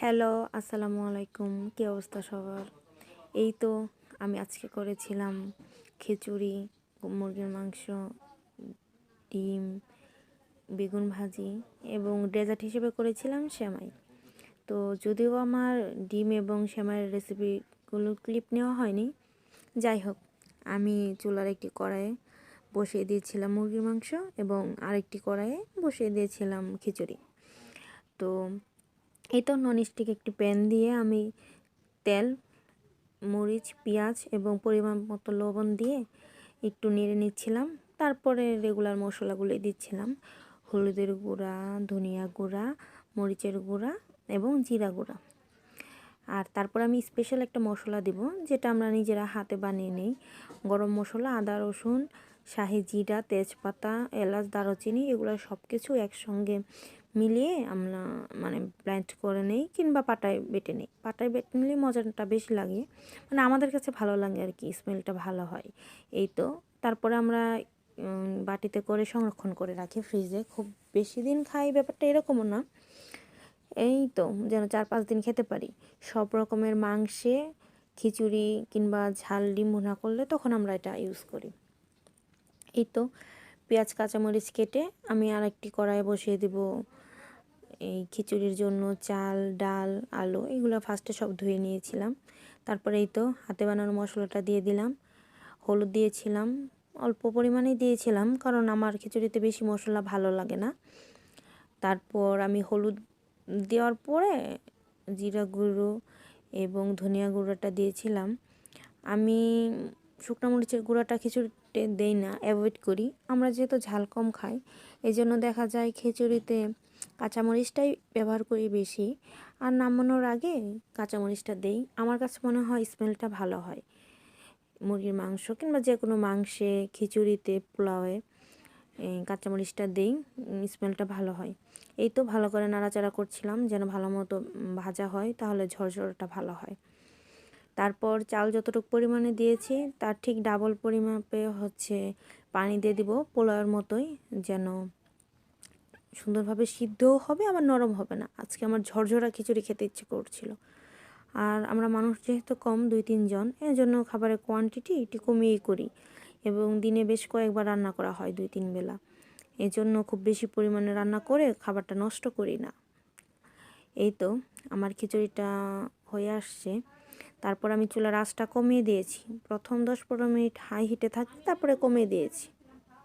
Hello, আসসালামু আলাইকুম। কী অবস্থা সবার? এই তো আমি আজকে করেছিলাম খিচুড়ি, মুরগির মাংস, ডিম, বেগুন ভাজি এবং ডেজার্ট হিসেবে করেছিলাম সেমাই। তো যদিও আমার ডিম এবং সেমাইয়ের রেসিপিগুলো ক্লিপ নেওয়া হয়নি, যাই হোক আমি চুলার একটি কড়াইয়ে বসিয়ে দিয়েছিলাম মুরগির মাংস এবং আরেকটি কড়াইয়ে বসিয়ে দিয়েছিলাম খিচুড়ি। তো এই তো ননস্টিক একটি প্যান দিয়ে আমি তেল, মরিচ, পেঁয়াজ এবং পরিমাণ মতো লবণ দিয়ে একটু নেড়ে নিচ্ছিলাম। তারপরে রেগুলার মশলাগুলো দিচ্ছিলাম: হলুদের গুঁড়া, ধনিয়া গুঁড়া, মরিচের গুঁড়া এবং জিরা গুঁড়া। আর তারপর আমি স্পেশাল একটা মশলা দেব, যেটা আমরা নিজেরা হাতে বানিয়ে নিই। গরম মশলা, আদা রসুন, শাহি জিরা, তেজপাতা, এলাচ, দারুচিনি, এগুলো সব কিছু একসঙ্গে মিলিয়ে আমরা ব্লেন্ড করে নেই কিংবা পাটায় বেটে নিই। পাটায় বেটে নিলে মজাটা বেশি লাগে, আমাদের কাছে ভালো লাগে আর কি, স্মেলটা ভালো হয়। এই তো তারপরে আমরা বাটিতে করে সংরক্ষণ করে রাখি ফ্রিজে। খুব বেশি দিন খাই ব্যাপারটা এরকমও না, এই তো যেন 4-5 দিন খেতে পারি। সব রকমের মাংসে খিচুড়ি কিংবা ঝাল ডিম ভুনা করলে তখন আমরা এটা ইউজ করি। এই তো পেঁয়াজ কাঁচামরিচ কেটে আমি আরেকটি কড়াইয়ে বসিয়ে দেব এই খিচুড়ির জন্য চাল, ডাল, আলু এগুলো ফার্স্টে সব ধুয়ে নিয়েছিলাম। তারপরে এই তো হাতে বানানো মশলাটা দিয়ে দিলাম। হলুদ দিয়েছিলাম, অল্প পরিমাণেই দিয়েছিলাম, কারণ আমার খিচুড়িতে বেশি মশলা ভালো লাগে না। তারপর আমি হলুদ দেওয়ার পরে জিরা গুঁড়ো এবং ধনিয়া গুঁড়োটা দিয়েছিলাম। আমি শুকনো মরিচের গুঁড়োটা খিচুড়িতে দেই না, অ্যাভয়েড করি। আমরা যেহেতু ঝাল কম খাই, এই জন্য দেখা যায় খিচুড়িতে কাঁচামরিচটাই ব্যবহার করি বেশি। আর নামানোর আগে কাঁচামরিচটা দেই, আমার কাছে মনে হয় স্মেলটা ভালো হয়। মুরগির মাংস কিংবা যে কোনো মাংসে, খিচুড়িতে, পোলাওয়ে কাঁচামরিচটা দেই, স্মেলটা ভালো হয়। এই তো ভালো করে নাড়াচাড়া করছিলাম যেন ভালো মতো ভাজা হয়, তাহলে ঝরঝরটা ভালো হয়। তারপর চাল যতটুকু পরিমাণে দিয়েছি তার ঠিক ডাবল পরিমাপে পানি দিয়ে দিব, পোলাওয়ের মতোই, যেন সুন্দরভাবে সিদ্ধও হবে আবার নরম হবে না। আজকে আমার ঝরঝরা খিচুড়ি খেতে ইচ্ছে করছিল। আর আমরা মানুষ যেহেতু কম, 2-3 জন, এর জন্য খাবারের কোয়ান্টিটি একটু কমিয়েই করি এবং দিনে বেশ কয়েকবার রান্না করা হয়, 2-3 বেলা। এই জন্য খুব বেশি পরিমাণে রান্না করে খাবারটা নষ্ট করি না। এই তো আমার খিচুড়িটা হয়ে আসছে। তারপর আমি চুলার আঁচটা কমিয়ে দিয়েছি। প্রথম 10-15 মিনিট হাই হিটে থাকে, তারপরে কমিয়ে দিয়েছি।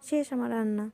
শেষ আমার রান্না।